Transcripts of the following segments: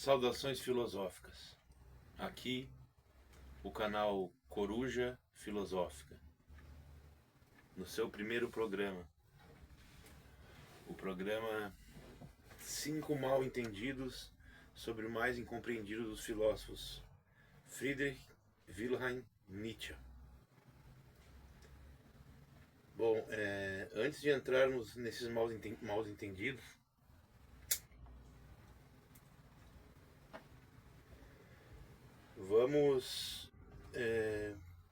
Saudações filosóficas. Aqui o canal Coruja Filosófica. No seu primeiro programa. O programa 5 mal entendidos sobre o mais incompreendido dos filósofos. Friedrich Wilhelm Nietzsche. Bom, antes de entrarmos nesses mal entendidos, vamos,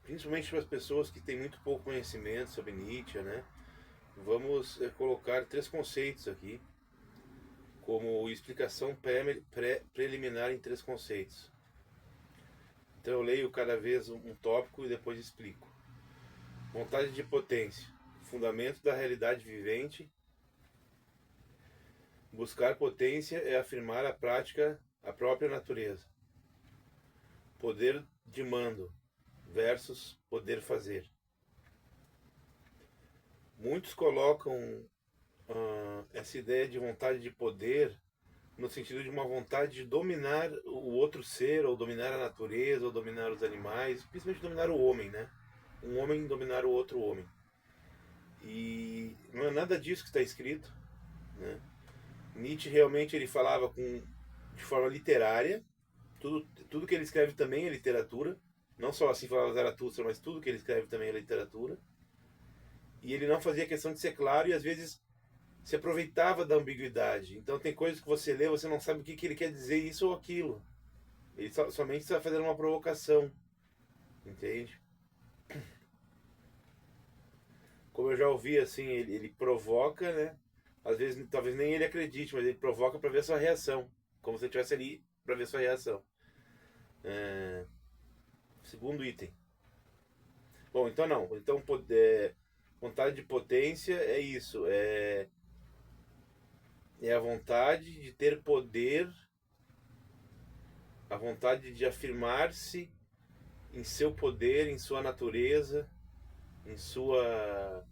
principalmente para as pessoas que têm muito pouco conhecimento sobre Nietzsche, né? Vamos colocar 3 conceitos aqui, como explicação preliminar em 3 conceitos. Então eu leio cada vez um tópico e depois explico. Vontade de potência, fundamento da realidade vivente. Buscar potência é afirmar a própria natureza. Poder de mando versus poder fazer. Muitos colocam essa ideia de vontade de poder no sentido de uma vontade de dominar o outro ser, ou dominar a natureza, ou dominar os animais, principalmente dominar o homem, né? Um homem dominar o outro homem. E não é nada disso que está escrito, né? Nietzsche realmente ele falava de forma literária. Tudo que ele escreve também é literatura. Não só assim falava Zaratustra, mas tudo que ele escreve também é literatura. E ele não fazia questão de ser claro e às vezes se aproveitava da ambiguidade. Então tem coisas que você lê, você não sabe o que ele quer dizer isso ou aquilo. Ele somente está fazendo uma provocação. Entende? Como eu já ouvi, assim, ele provoca, né? Às vezes, talvez nem ele acredite, mas ele provoca para ver a sua reação. Como se ele estivesse ali para ver a sua reação. Segundo item. Bom, então não. Então, vontade de potência é isso. É a vontade de ter poder, a vontade de afirmar-se em seu poder, em sua natureza, em suas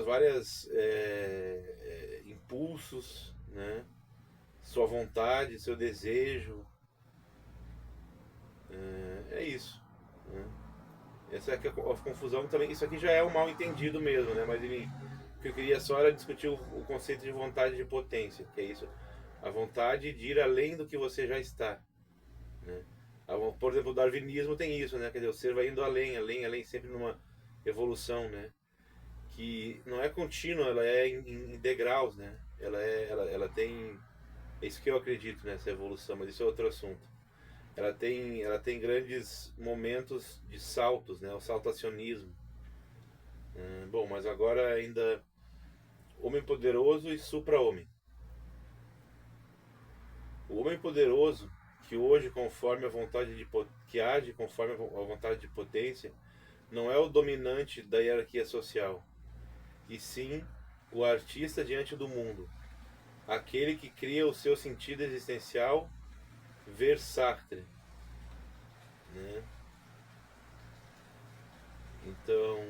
várias impulsos, né? Sua vontade, seu desejo. É isso, né? Essa é a confusão também. Isso aqui já é um mal entendido mesmo, né? Mas o que eu queria só era discutir o conceito de vontade de potência, que é isso, a vontade de ir além do que você já está, né? Por exemplo, o darwinismo tem isso, né? Quer dizer, o ser vai indo além, além, além, sempre numa evolução, né? Que não é contínua, ela é em degraus, né? Ela tem, é isso que eu acredito nessa evolução, mas isso é outro assunto. Ela tem grandes momentos de saltos, né? O saltacionismo. Bom, mas agora ainda homem poderoso e supra-homem. O homem poderoso que hoje conforme a vontade que age conforme a vontade de potência não é o dominante da hierarquia social, e sim o artista diante do mundo, aquele que cria o seu sentido existencial, ver Sartre, né? Então,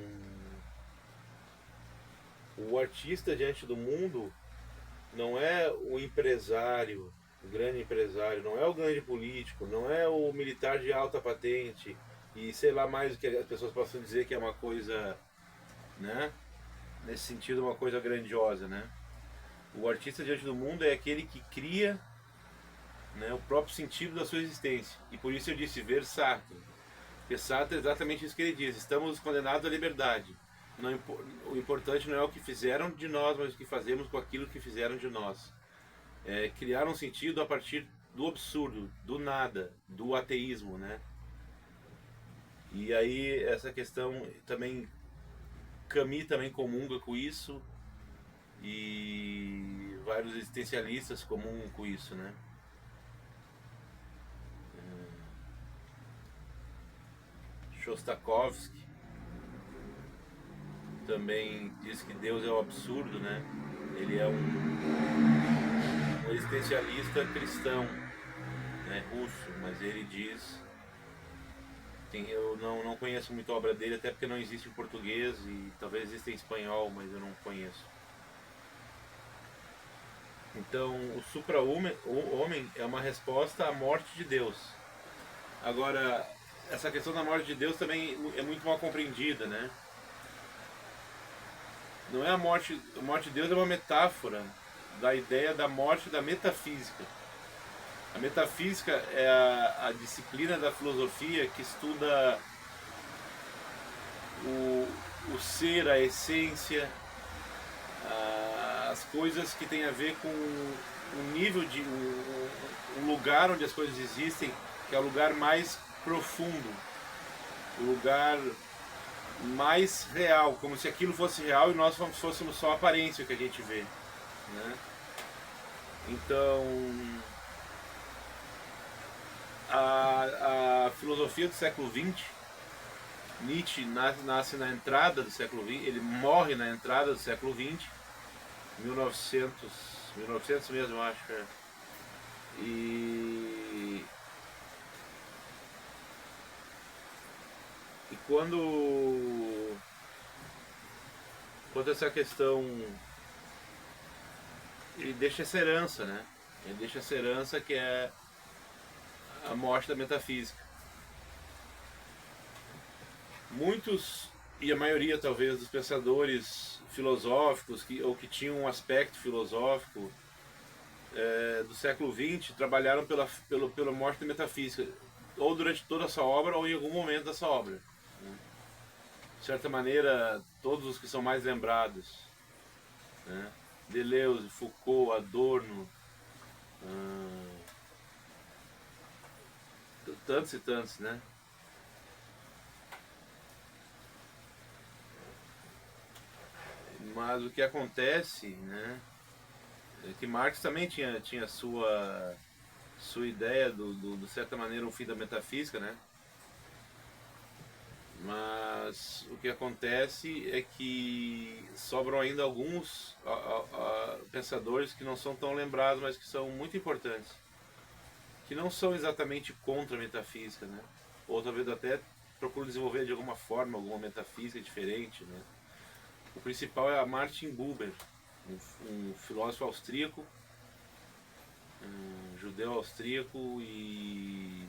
o artista diante do mundo não é o empresário, o grande empresário, não é o grande político, não é o militar de alta patente e sei lá mais o que as pessoas possam dizer que é uma coisa, né? Nesse sentido, uma coisa grandiosa, né? O artista diante do mundo é aquele que cria, né, o próprio sentido da sua existência. E por isso eu disse ver Sartre. Porque Sartre é exatamente isso que ele diz: estamos condenados à liberdade. O importante não é o que fizeram de nós, mas o que fazemos com aquilo que fizeram de nós. Criar um sentido a partir do absurdo, do nada, do ateísmo, né? E aí essa questão também, Camus também comunga com isso, e vários existencialistas comungam com isso, né? Shostakovich também diz que Deus é o absurdo, né? Ele é um existencialista cristão, né, russo, mas ele diz, eu não conheço muito a obra dele, até porque não existe em português e talvez exista em espanhol, mas eu não conheço. Então, o supra-homem o homem é uma resposta à morte de Deus. Agora, essa questão da morte de Deus também é muito mal compreendida, né? Não é a morte de Deus é uma metáfora da ideia da morte da metafísica. A metafísica é a disciplina da filosofia que estuda o, o ser, a essência, as coisas que têm a ver com um nível de um lugar onde as coisas existem, que é o lugar mais profundo, o lugar mais real, como se aquilo fosse real e nós fôssemos só a aparência que a gente vê, né? Então, a filosofia do século XX, Nietzsche nasce na entrada do século XX, ele morre na entrada do século XX, 1900, 1900 mesmo, acho. É. E quando essa questão, ele deixa essa herança, né? Ele deixa essa herança que é a morte da metafísica. Muitos, e a maioria talvez dos pensadores filosóficos ou que tinham um aspecto filosófico do século XX trabalharam pela morte da metafísica, ou durante toda a sua obra ou em algum momento dessa obra. Né? De certa maneira, todos os que são mais lembrados, né? Deleuze, Foucault, Adorno, tantos e tantos, né? Mas o que acontece, né, é que Marx também tinha sua ideia de certa maneira, um fim da metafísica, né? Mas o que acontece é que sobram ainda alguns pensadores que não são tão lembrados, mas que são muito importantes, que não são exatamente contra a metafísica, né? Ou talvez até procuram desenvolver de alguma forma alguma metafísica diferente, né? O principal é a Martin Buber, um filósofo austríaco, um judeu austríaco e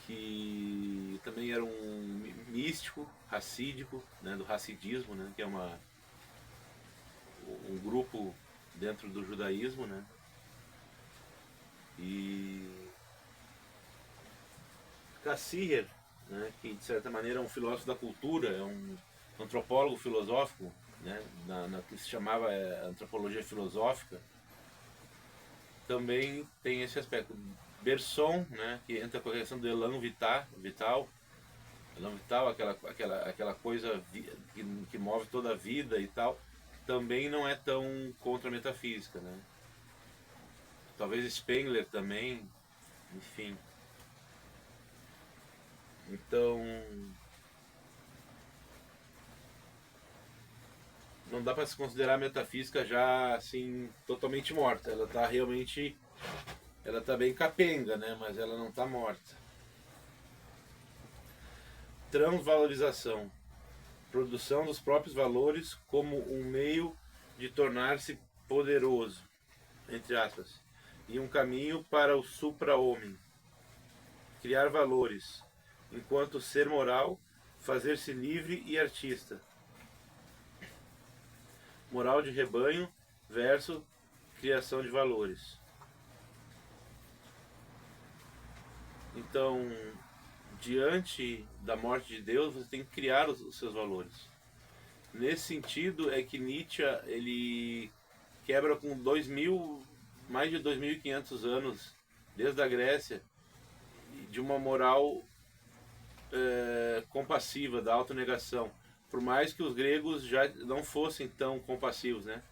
que também era um místico racídico, né, do racidismo, né, que é um grupo dentro do judaísmo, né, e Cassirer, né, que de certa maneira é um filósofo da cultura, é um antropólogo filosófico, né, na que se chamava antropologia filosófica, também tem esse aspecto. Bergson, né, que entra com a questão do elan vital, elan vital, aquela coisa que move toda a vida e tal, também não é tão contra a metafísica, né? Talvez Spengler também, enfim. Então, não dá para se considerar a metafísica já assim totalmente morta. Ela está realmente, ela tá bem capenga, né? Mas ela não está morta. Transvalorização, produção dos próprios valores como um meio de tornar-se poderoso, entre aspas, e um caminho para o supra-homem. Criar valores, enquanto ser moral, fazer-se livre e artista. Moral de rebanho versus criação de valores. Então, diante da morte de Deus, você tem que criar os seus valores. Nesse sentido é que Nietzsche ele quebra com mais de 2.500 anos, desde a Grécia, de uma moral compassiva, da autonegação. Por mais que os gregos já não fossem tão compassivos, né?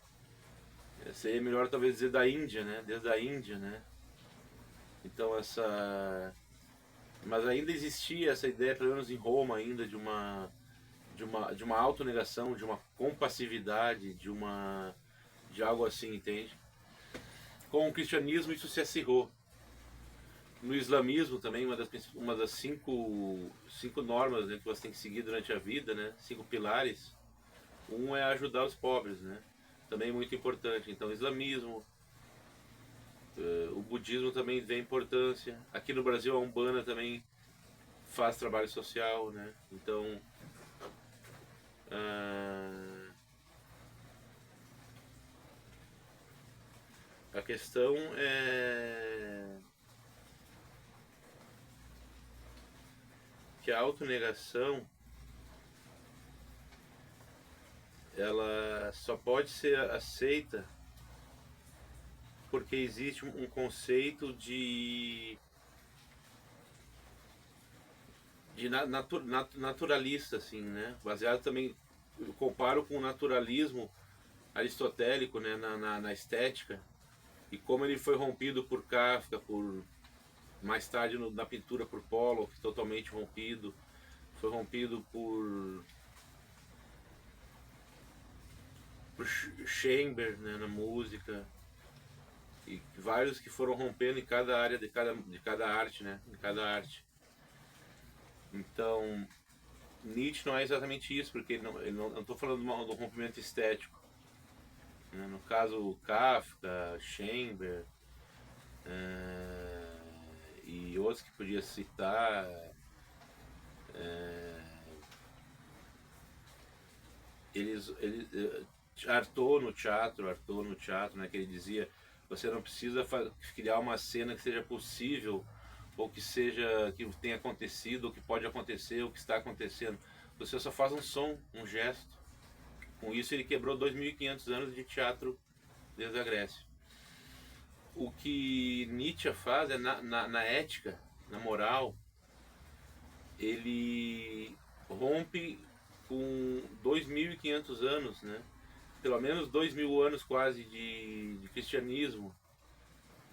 Seria melhor talvez dizer da Índia, né? Desde a Índia, né? Então mas ainda existia essa ideia, pelo menos em Roma ainda, de uma autonegação, de uma compassividade, de algo assim, entende? Com o cristianismo isso se acirrou. No islamismo também, uma das cinco normas, né, que você tem que seguir durante a vida, né? 5 pilares. Um é ajudar os pobres, né? também muito importante. Então, islamismo, o budismo também vê importância. Aqui no Brasil a Umbanda também faz trabalho social, né? Então, a questão é que a autonegação ela só pode ser aceita porque existe um conceito de naturalista, assim, né? Baseado também, eu comparo com o naturalismo aristotélico, né? Na estética, e como ele foi rompido por Kafka, por mais tarde na pintura por Pollock, totalmente rompido, foi rompido por Chamber, né, na música, e vários que foram rompendo em cada área de cada arte, né, em cada arte. Então, Nietzsche não é exatamente isso, porque ele não estou falando do rompimento estético, né? No caso Kafka, Chamber, e outros que podia citar, eles Artaud no teatro, né, que ele dizia, você não precisa criar uma cena que seja possível, ou que seja, que tenha acontecido, ou que pode acontecer, ou que está acontecendo. Você só faz um som, um gesto. Com isso ele quebrou 2.500 anos de teatro desde a Grécia. O que Nietzsche faz é na ética, na moral, ele rompe com 2.500 anos, né? Pelo menos 2.000 anos quase de cristianismo,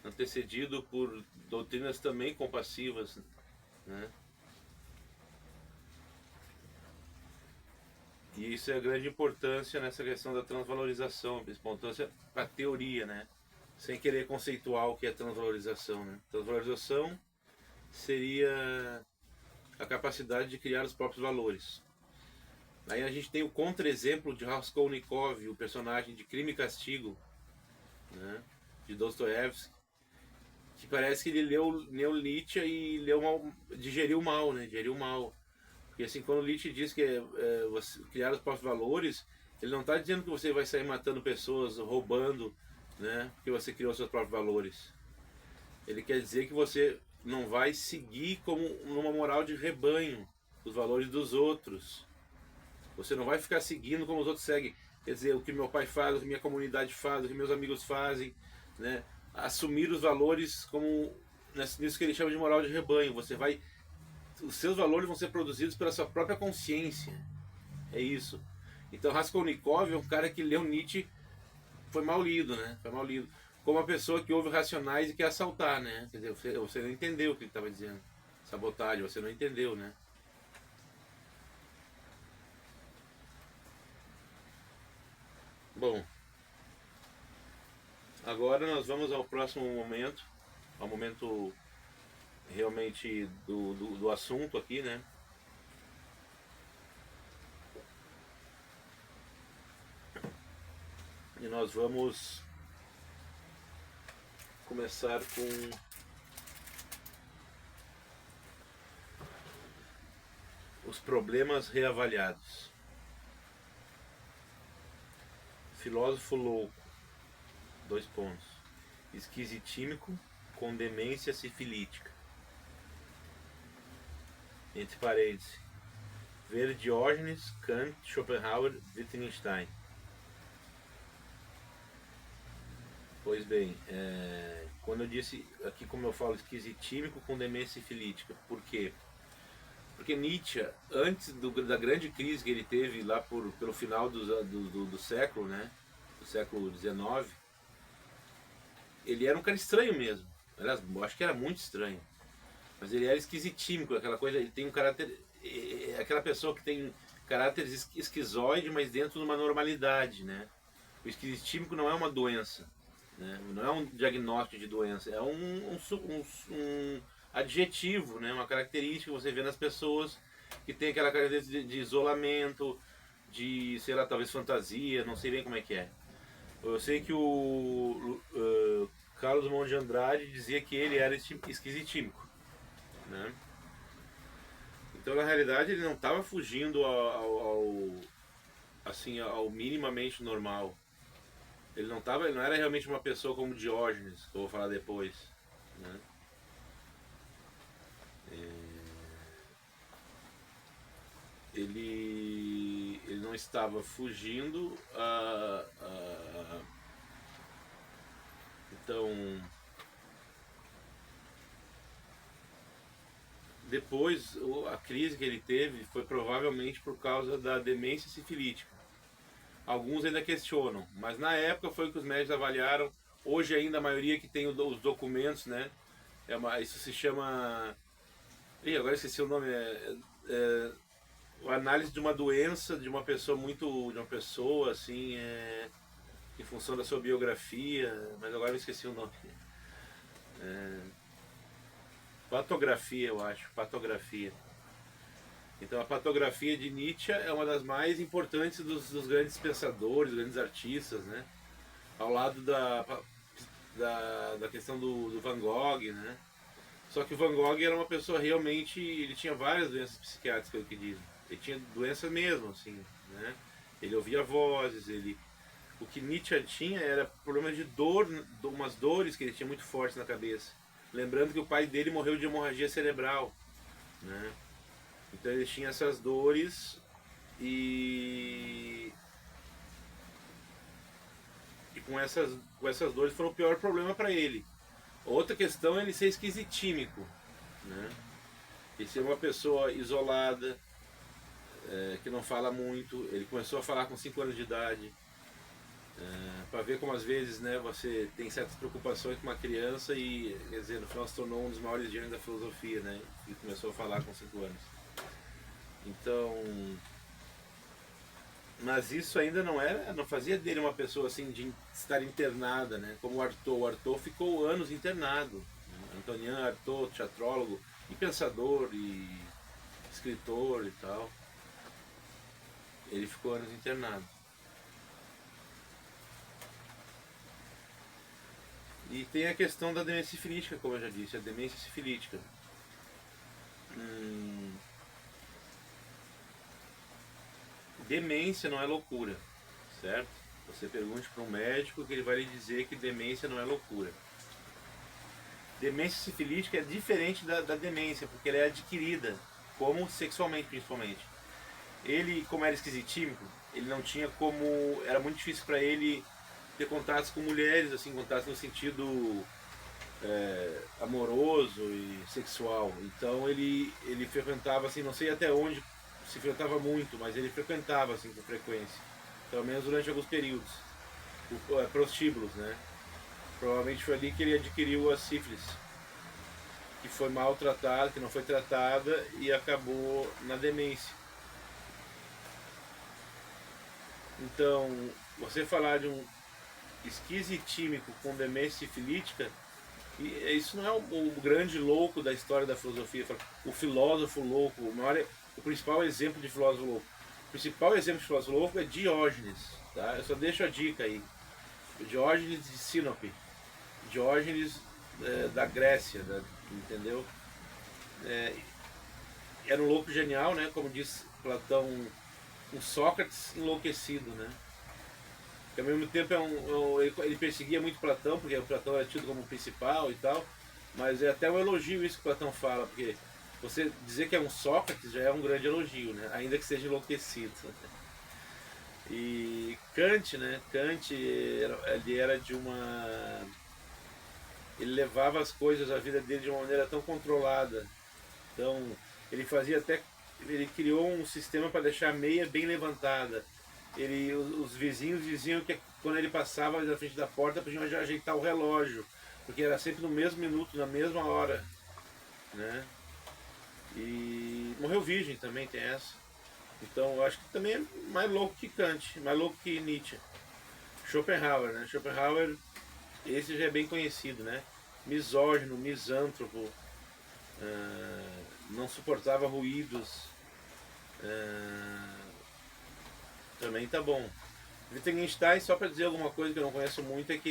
antecedido por doutrinas também compassivas, né? E isso é a grande importância nessa questão da transvalorização, importância para a teoria, né? Sem querer conceituar o que é transvalorização, né? Transvalorização seria a capacidade de criar os próprios valores. Aí a gente tem o contra-exemplo de Raskolnikov, o personagem de Crime e Castigo, né, de Dostoiévski, que parece que ele leu Nietzsche e digeriu mal, né? Digeriu mal. Porque assim, quando Nietzsche diz que você criar os próprios valores, ele não está dizendo que você vai sair matando pessoas, roubando, né? Porque você criou os seus próprios valores. Ele quer dizer que você não vai seguir como numa moral de rebanho os valores dos outros. Você não vai ficar seguindo como os outros seguem. Quer dizer, o que meu pai faz, o que minha comunidade faz, o que meus amigos fazem, né? Assumir os valores como nisso que ele chama de moral de rebanho. Você vai, os seus valores vão ser produzidos pela sua própria consciência. É isso. Então Raskolnikov é um cara que leu Nietzsche, foi mal lido, né? Foi mal lido. Como uma pessoa que ouve Racionais e quer assaltar, né? Quer dizer, você não entendeu o que ele estava dizendo. Sabotagem, você não entendeu, né? Bom, agora nós vamos ao próximo momento, ao momento realmente do assunto aqui, né? E nós vamos começar com os problemas reavaliados. Filósofo louco, 2 pontos. Esquisitímico com demência sifilítica. Entre parênteses. Ver Diógenes, Kant, Schopenhauer, Wittgenstein. Pois bem, quando eu disse aqui, como eu falo, esquisitímico com demência sifilítica, por quê? Porque Nietzsche, antes da grande crise que ele teve lá pelo final do século, né, do século XIX, ele era um cara estranho mesmo. Aliás, eu acho que era muito estranho. Mas ele era esquisitímico, aquela coisa, ele tem um caráter, aquela pessoa que tem caráter esquizoide, mas dentro de uma normalidade, né? O esquisitímico não é uma doença, né? Não é um diagnóstico de doença, é um adjetivo, né? Uma característica que você vê nas pessoas que tem aquela característica de isolamento, de, sei lá, talvez fantasia, não sei bem como é que é. Eu sei que Carlos Drummond de Andrade dizia que ele era esquisitímico, né? Então, na realidade, ele não estava fugindo assim, ao minimamente normal. Ele não era realmente uma pessoa como Diógenes, que eu vou falar depois, né? Ele não estava fugindo então depois a crise que ele teve foi provavelmente por causa da demência sifilítica. Alguns ainda questionam, mas na época foi o que os médicos avaliaram. Hoje ainda a maioria que tem os documentos, né? Isso se chama. Ih, agora esqueci o nome. A análise de uma doença de uma pessoa de uma pessoa assim, em função da sua biografia, mas agora eu esqueci o nome. Patografia, eu acho, patografia. Então a patografia de Nietzsche é uma das mais importantes dos grandes pensadores, grandes artistas, né? Ao lado da questão do Van Gogh, né? Só que o Van Gogh era uma pessoa realmente, ele tinha várias doenças psiquiátricas, pelo que dizem. Ele tinha doença mesmo, assim, né? Ele ouvia vozes, o que Nietzsche tinha era problemas de dor, umas dores que ele tinha muito fortes na cabeça. Lembrando que o pai dele morreu de hemorragia cerebral, né? Então ele tinha essas dores e com essas dores foi o pior problema para ele. Outra questão é ele ser esquisitímico, né? Ele ser uma pessoa isolada, que não fala muito. Ele começou a falar com 5 anos de idade. Para ver como às vezes, né, você tem certas preocupações com uma criança e, quer dizer, no final se tornou um dos maiores gênios da filosofia, né? Ele começou a falar com 5 anos. Então, mas isso ainda não fazia dele uma pessoa assim de estar internada, né? Como o Artaud. O Artaud ficou anos internado. Né? Antonin Artaud, teatrólogo e pensador e escritor e tal. Ele ficou anos internado. E tem a questão da demência sifilítica, como eu já disse, a demência sifilítica. Demência não é loucura, certo? Você pergunte para um médico que ele vai lhe dizer que demência não é loucura. Demência sifilítica é diferente da demência, porque ela é adquirida, como sexualmente principalmente. Ele, como era esquisitímico, ele não tinha como. Era muito difícil para ele ter contatos com mulheres, assim, contatos no sentido amoroso e sexual. Então ele frequentava, assim, não sei até onde se frequentava muito, mas ele frequentava, assim, com frequência. Pelo menos durante alguns períodos. Prostíbulos, né? Provavelmente foi ali que ele adquiriu a sífilis, que foi maltratada, que não foi tratada e acabou na demência. Então, você falar de um esquisitímico com demência sifilítica, isso não é o grande louco da história da filosofia, o filósofo louco, o principal exemplo de filósofo louco. O principal exemplo de filósofo louco é Diógenes, tá? Eu só deixo a dica aí. Diógenes de Sinope, Diógenes da Grécia, entendeu? Era um louco genial, né? Como diz Platão, um Sócrates enlouquecido, né? Que ao mesmo tempo ele perseguia muito Platão, porque o Platão era tido como principal e tal, mas é até um elogio isso que Platão fala, porque você dizer que é um Sócrates já é um grande elogio, né? Ainda que seja enlouquecido. E Kant, né? Kant, ele era de uma... Ele levava as coisas, a vida dele de uma maneira tão controlada. Então, ele fazia até... Ele criou um sistema para deixar a meia bem levantada. Os vizinhos diziam que quando ele passava na frente da porta, podiam já ajeitar o relógio, porque era sempre no mesmo minuto, na mesma hora, né? E morreu virgem também, tem essa. Então eu acho que também é mais louco que Kant, mais louco que Nietzsche. Schopenhauer, né? Schopenhauer, esse já é bem conhecido, né? Misógino, misântropo, não suportava ruídos, também tá bom. Wittgenstein, só para dizer alguma coisa que eu não conheço muito, é que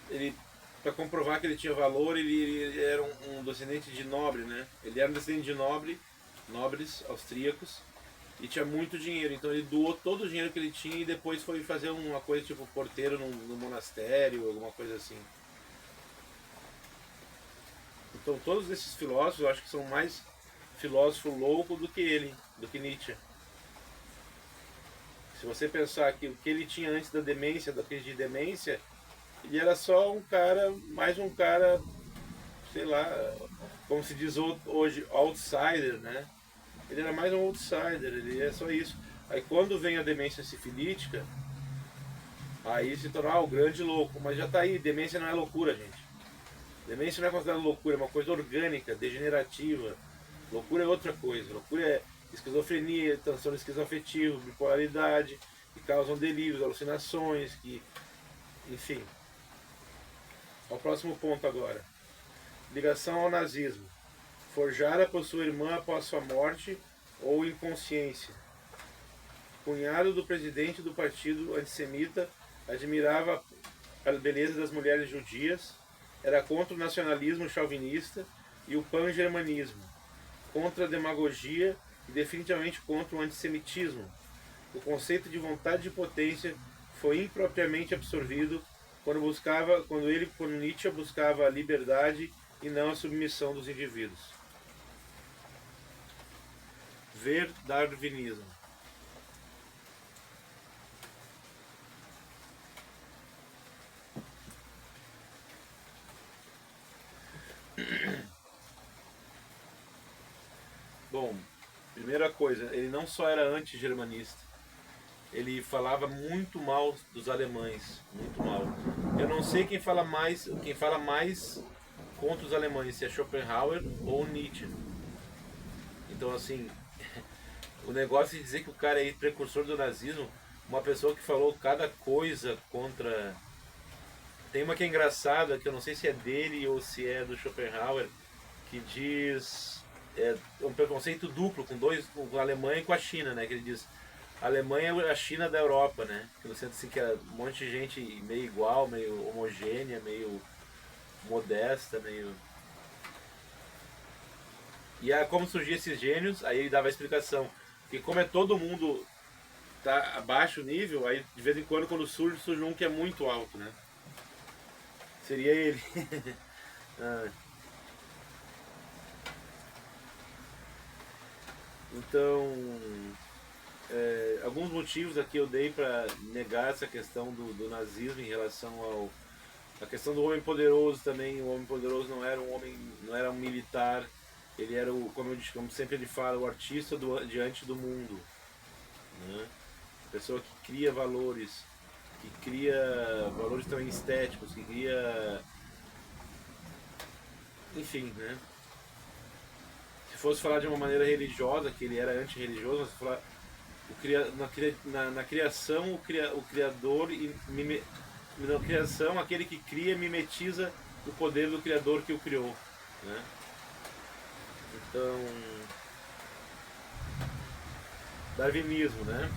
ele para comprovar que ele tinha valor, ele era um descendente de nobre, né? Ele era um descendente de nobres austríacos, e tinha muito dinheiro, então ele doou todo o dinheiro que ele tinha e depois foi fazer uma coisa tipo porteiro no monastério, alguma coisa assim. Então todos esses filósofos, eu acho que são mais filósofo louco do que ele, do que Nietzsche. Se você pensar que o que ele tinha antes da demência, da crise de demência, ele era só um cara, mais um cara, sei lá, como se diz hoje, outsider, né? Ele era mais um outsider, ele é só isso. Aí quando vem a demência sifilítica, aí se torna o grande louco. Mas já tá aí, demência não é loucura, gente. Demência não é considerada loucura, é uma coisa orgânica, degenerativa. Loucura é outra coisa. Loucura é esquizofrenia, transtorno esquizoafetivo, bipolaridade, que causam delírios, alucinações, que... enfim. Ao próximo ponto agora. Ligação ao nazismo. Forjada por sua irmã após sua morte ou inconsciência. Cunhado do presidente do partido antissemita, admirava a beleza das mulheres judias, era contra o nacionalismo chauvinista e o pan-germanismo, contra a demagogia e definitivamente contra o antissemitismo. O conceito de vontade de potência foi impropriamente absorvido quando Nietzsche buscava a liberdade e não a submissão dos indivíduos. Ver darwinismo. Bom, primeira coisa, ele não só era anti-germanista, ele falava muito mal dos alemães, muito mal. Eu não sei quem fala mais contra os alemães, se é Schopenhauer ou Nietzsche. Então assim, o negócio de dizer que o cara é precursor do nazismo, uma pessoa que falou cada coisa contra... Tem uma que é engraçada, que eu não sei se é dele ou se é do Schopenhauer, que diz... É um preconceito duplo com a Alemanha e com a China, né? Que ele diz, a Alemanha é a China da Europa, né? Que no centro assim, que é um monte de gente meio igual, meio homogênea, meio modesta, meio... E aí, como surgiam esses gênios, aí ele dava a explicação. Que como é todo mundo tá abaixo nível, aí de vez em quando surge um que é muito alto, né? Seria ele. Ah. Então, alguns motivos aqui eu dei para negar essa questão do nazismo em relação a questão do homem poderoso também. O homem poderoso não era um homem, não era um militar, ele era como sempre ele fala, o artista diante do mundo, né? A pessoa que cria valores também estéticos, que cria, enfim, né? Se fosse falar de uma maneira religiosa, que ele era antirreligioso, mas falar na criação o criador na criação aquele que cria mimetiza o poder do criador que o criou, né? Então, darwinismo, né?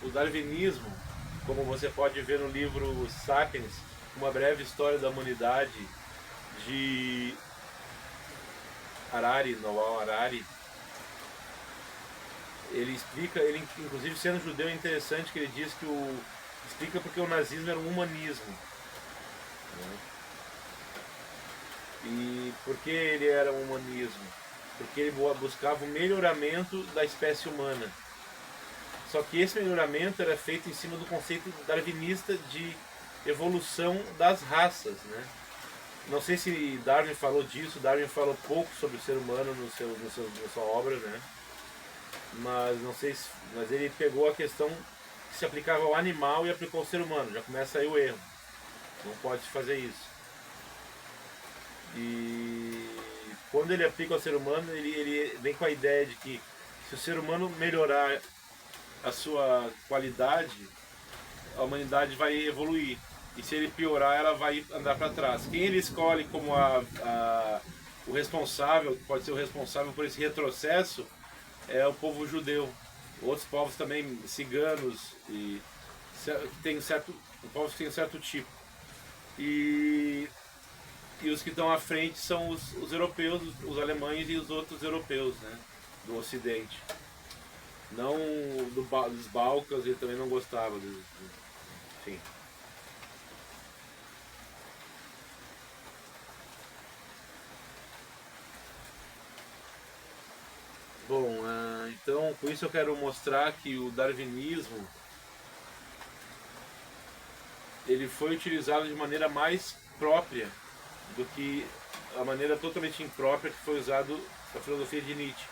O darwinismo, como você pode ver no livro Sapiens, uma breve história da humanidade, de Noah Harari, ele explica, ele inclusive sendo judeu é interessante que ele diz que explica porque o nazismo era um humanismo, né? E por que ele era um humanismo? Porque ele buscava o melhoramento da espécie humana. Só que esse melhoramento era feito em cima do conceito darwinista de evolução das raças, né? Não sei se Darwin falou disso, Darwin falou pouco sobre o ser humano na sua obra, né? Mas não sei mas ele pegou a questão que se aplicava ao animal e aplicou ao ser humano. Já começa aí o erro. Não pode fazer isso. E quando ele aplica ao ser humano, ele vem com a ideia de que se o ser humano melhorar a sua qualidade, a humanidade vai evoluir. E se ele piorar, ela vai andar para trás. Quem ele escolhe como o responsável, pode ser o responsável por esse retrocesso, é o povo judeu. outros povos também, ciganos, e tem povos que têm um certo tipo. E os que estão à frente são os europeus, os alemães e os outros europeus, né, do Ocidente. Não dos Balcãs, ele também não gostava. Enfim. Bom, então com isso eu quero mostrar que o darwinismo ele foi utilizado de maneira mais própria do que a maneira totalmente imprópria que foi usado a filosofia de Nietzsche.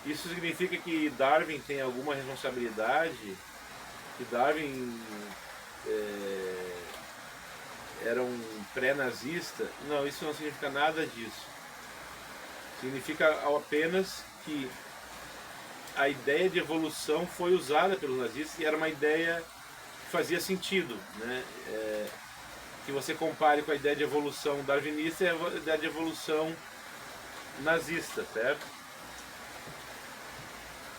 Isso significa que Darwin tem alguma responsabilidade, que Darwin era um pré-nazista? Não, isso não significa nada disso. Significa apenas que a ideia de evolução foi usada pelos nazistas e era uma ideia que fazia sentido, né? Que você compare com a ideia de evolução darwinista e a ideia de evolução nazista, certo?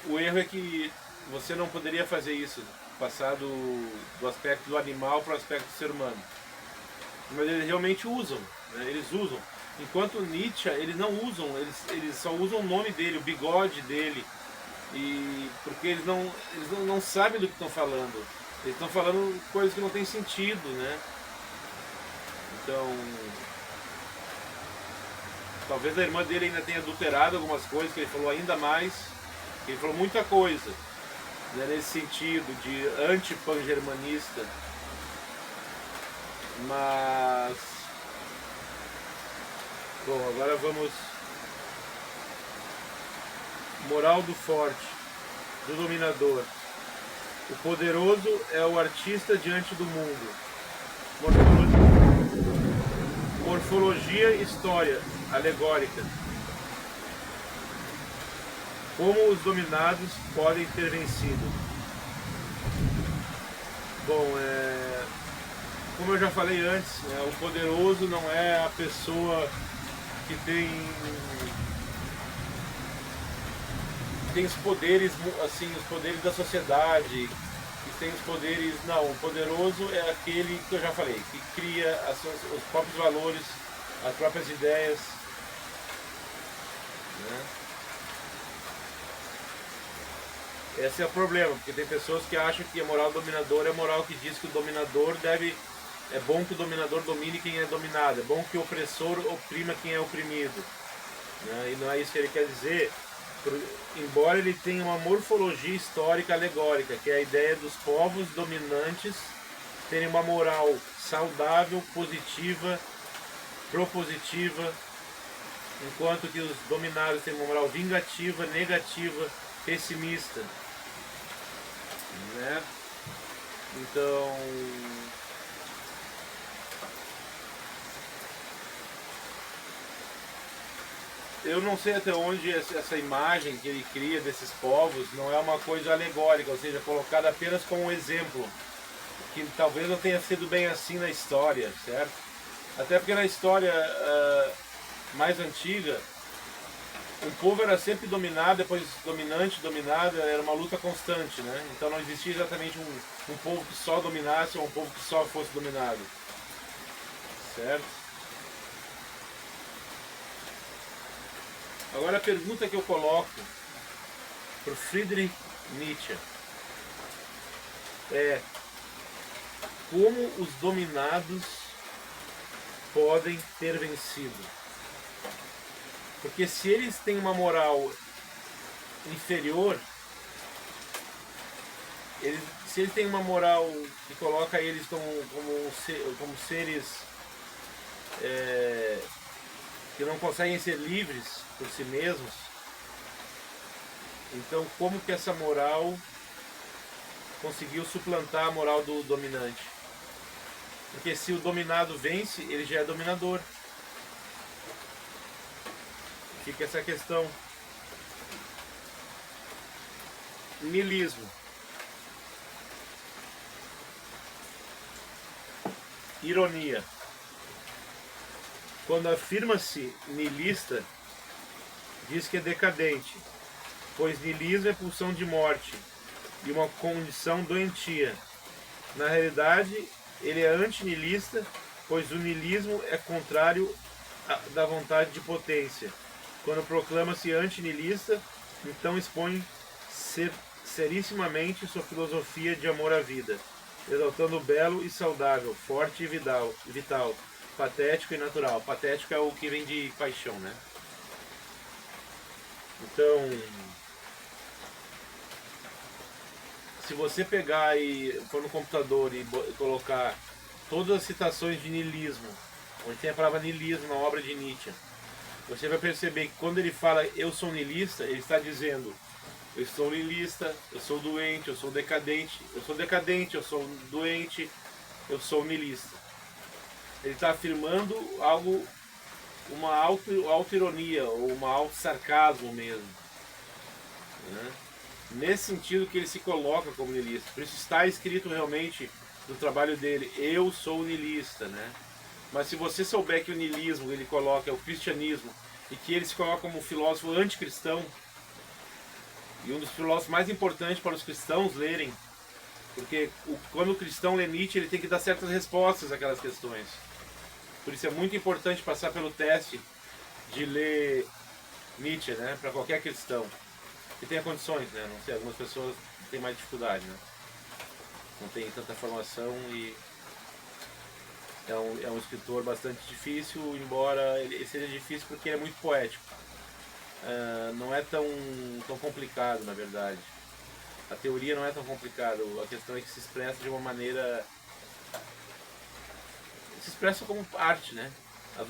O erro é que você não poderia fazer isso, passar do aspecto do animal para o aspecto do ser humano. Mas eles realmente usam, né? Eles usam. Enquanto Nietzsche, eles não usam, eles só usam o nome dele, o bigode dele, porque eles não sabem do que estão falando. Eles estão falando coisas que não têm sentido, né? Então, talvez a irmã dele ainda tenha adulterado algumas coisas, que ele falou ainda mais, ele falou muita coisa, né, nesse sentido de anti-pan-germanista. Mas, bom, agora vamos. Moral do forte, do dominador. O poderoso é o artista diante do mundo. Morfologia e história alegórica. Como os dominados podem ter vencido? Bom, como eu já falei antes, o poderoso não é a pessoa que tem os poderes, assim, os poderes da sociedade, que tem os poderes. Não, o poderoso é aquele que eu já falei, que cria os próprios valores, as próprias ideias, né? Esse é o problema, porque tem pessoas que acham que a moral dominadora é a moral que diz que o dominador deve. É bom que o dominador domine quem é dominado, é bom que o opressor oprima quem é oprimido, né? E não é isso que ele quer dizer, embora ele tenha uma morfologia histórica alegórica, que é a ideia dos povos dominantes terem uma moral saudável, positiva, propositiva, enquanto que os dominados têm uma moral vingativa, negativa, pessimista, né? Então, eu não sei até onde essa imagem que ele cria desses povos não é uma coisa alegórica, ou seja, colocada apenas como um exemplo, que talvez não tenha sido bem assim na história, certo? Até porque na história mais antiga, um povo era sempre dominado, depois dominante, dominado, era uma luta constante, né? Então não existia exatamente um povo que só dominasse ou um povo que só fosse dominado, certo? Agora a pergunta que eu coloco para Friedrich Nietzsche é: como os dominados podem ter vencido? Porque se eles têm uma moral inferior, se eles têm uma moral que coloca eles como seres que não conseguem ser livres por si mesmos, então como que essa moral conseguiu suplantar a moral do dominante? Porque se o dominado vence, ele já é dominador. Fica essa questão. Niilismo. Ironia. Quando afirma-se niilista, diz que é decadente, pois niilismo é pulsão de morte e uma condição doentia. Na realidade, ele é antinihilista, pois o niilismo é contrário da vontade de potência. Quando proclama-se antinihilista, então expõe serissimamente sua filosofia de amor à vida, exaltando o belo e saudável, forte e vital, patético e natural. Patético é o que vem de paixão, né? Então, se você pegar e for no computador e colocar todas as citações de niilismo, onde tem a palavra niilismo na obra de Nietzsche, você vai perceber que quando ele fala eu sou niilista, ele está dizendo eu sou niilista, eu sou doente, eu sou decadente, eu sou doente, eu sou niilista. Ele está afirmando algo, uma auto-ironia ou uma auto-sarcasmo mesmo, né? Nesse sentido que ele se coloca como niilista. Por isso está escrito realmente no trabalho dele, eu sou niilista, né? Mas se você souber que o niilismo ele coloca o cristianismo e que ele se coloca como um filósofo anticristão, e um dos filósofos mais importantes para os cristãos lerem, porque quando o cristão lê Nietzsche, ele tem que dar certas respostas àquelas questões. Por isso é muito importante passar pelo teste de ler Nietzsche, né, para qualquer cristão que tenha condições, né? Não sei, algumas pessoas têm mais dificuldade, né? Não tem tanta formação e é um escritor bastante difícil, embora ele seja difícil porque ele é muito poético. Não é tão complicado, na verdade. A teoria não é tão complicada, a questão é que se expressa de uma maneira... Se expressa como arte, né?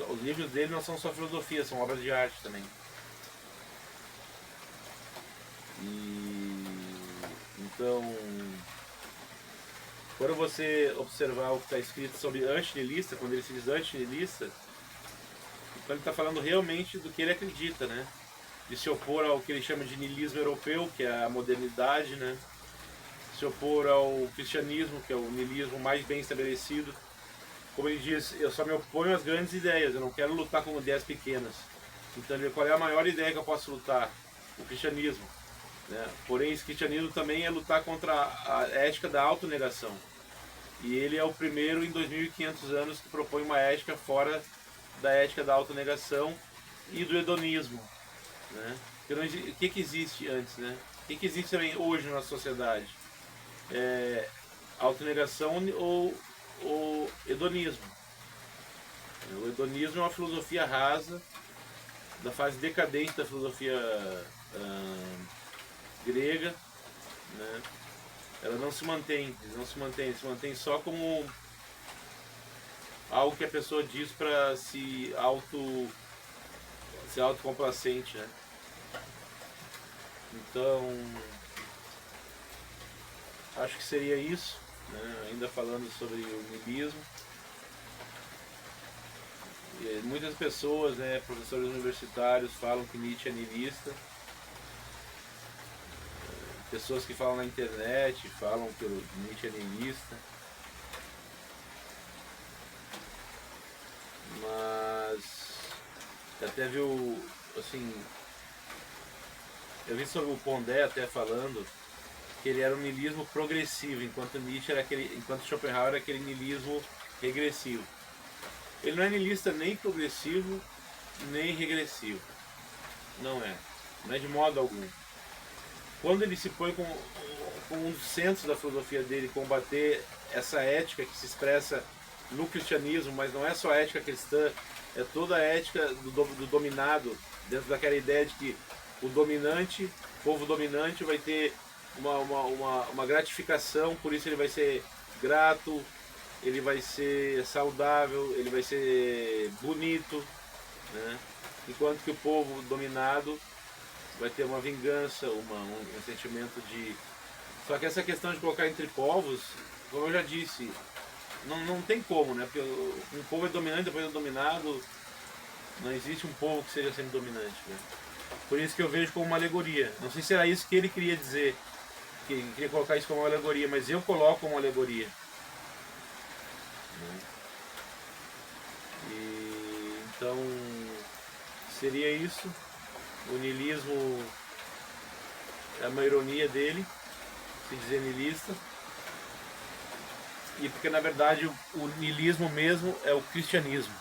Os livros dele não são só filosofia, são obras de arte também. Então, quando você observar o que está escrito sobre antinihilista, quando ele se diz antinihilista, então ele está falando realmente do que ele acredita, né? De se opor ao que ele chama de niilismo europeu, que é a modernidade, né? Se opor ao cristianismo, que é o niilismo mais bem estabelecido. Como ele diz, eu só me oponho às grandes ideias, eu não quero lutar com ideias pequenas. Então, qual é a maior ideia que eu posso lutar? O cristianismo, né? Porém, esse cristianismo também é lutar contra a ética da autonegação. E ele é o primeiro em 2500 anos que propõe uma ética fora da ética da autonegação e do hedonismo, né? O que existe antes, né? O que existe também hoje na sociedade? Autonegação ou hedonismo. O hedonismo é uma filosofia rasa da fase decadente da filosofia grega, né? Ela não se mantém, se mantém só como algo que a pessoa diz para ser autocomplacente, né? Então, acho que seria isso, né? Ainda falando sobre o niilismo. E muitas pessoas, né, professores universitários, falam que Nietzsche é niilista. Pessoas que falam na internet falam que o Nietzsche é niilista. Mas até viu, assim, eu vi sobre o Pondé até falando que ele era um niilismo progressivo, enquanto Schopenhauer era aquele niilismo regressivo. Ele não é niilista nem progressivo, nem regressivo. Não é de modo algum. Quando ele se põe com um dos centros da filosofia dele, combater essa ética que se expressa no cristianismo, mas não é só a ética cristã, é toda a ética do dominado, dentro daquela ideia de que o povo dominante vai ter uma gratificação, por isso ele vai ser grato, ele vai ser saudável, ele vai ser bonito, né? Enquanto que o povo dominado vai ter uma vingança, um sentimento de... Só que essa questão de colocar entre povos, como eu já disse, não tem como, né? Porque um povo é dominante, depois é dominado, não existe um povo que seja sempre dominante, né? Por isso que eu vejo como uma alegoria. Não sei se era isso que ele queria dizer, que ele queria colocar isso como uma alegoria, mas eu coloco como uma alegoria. Então, seria isso. O niilismo é uma ironia dele, se dizer niilista. E porque na verdade o niilismo mesmo é o cristianismo.